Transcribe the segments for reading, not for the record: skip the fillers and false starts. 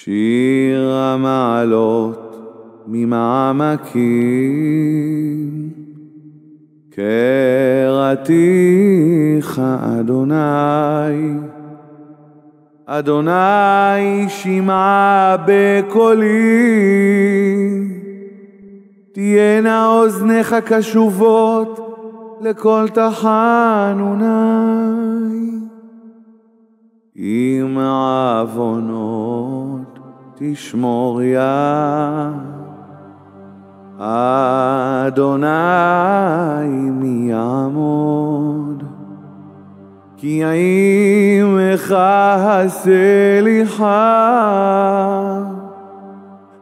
שיר המעלות ממעמקים, קראתיך אדוני, אדוני שמעה בקולי, תהיינה אוזניך קשובות לכל תחנוני, עם עוונות תשמור יה, אדוני מי יעמוד, כי עמך הסליחה,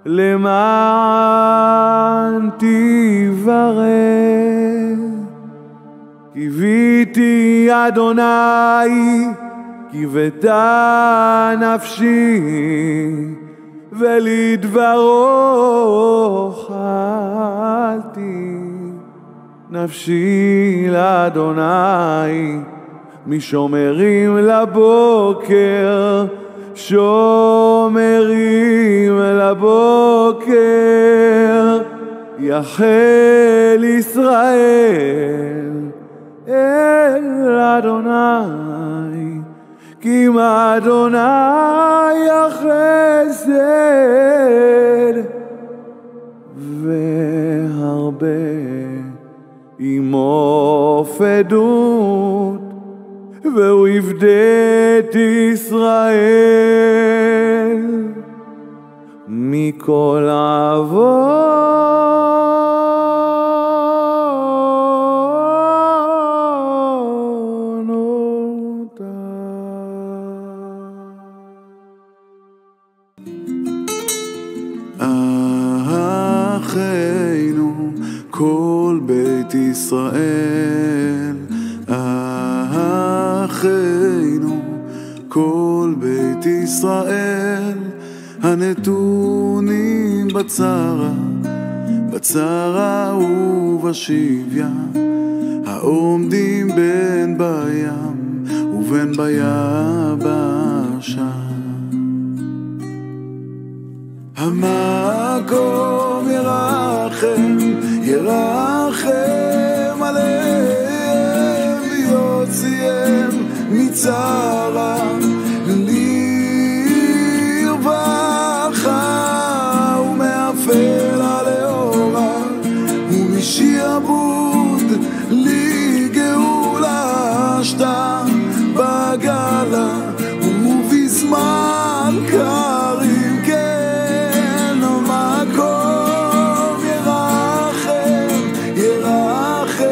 למען תברר. קיוויתי אדוני, קיוותה נפשי, ולדברו חלתי. נפשי לאדוני, משומרים לבוקר, שומרים לבוקר. יחל ישראל אל אדוני, כי עם אדוני החסד והרבה עמו פדות, והוא יפדה את ישראל מכל אחינו כל בית ישראל, אחינו כל בית ישראל, הנתונים בצרה ובשביה, העומדים בין בים ובין ביבשה. המקום ירחם עליהם, ויוציאם מצרה לרווחה, ומאפלה לאורה, ומשעבוד לגאולה, שתה בגלה ובזמן קרים. ירחם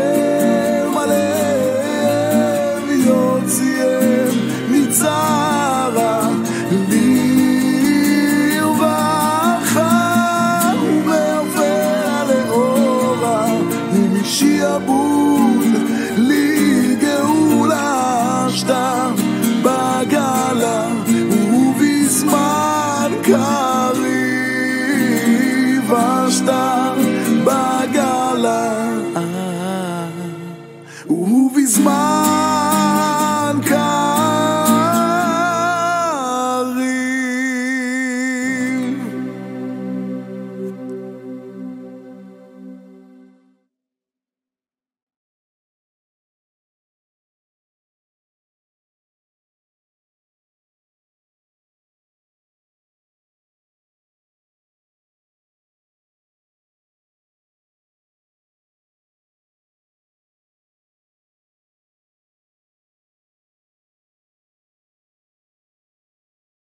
עליהם, ויוציאם מצרה בגל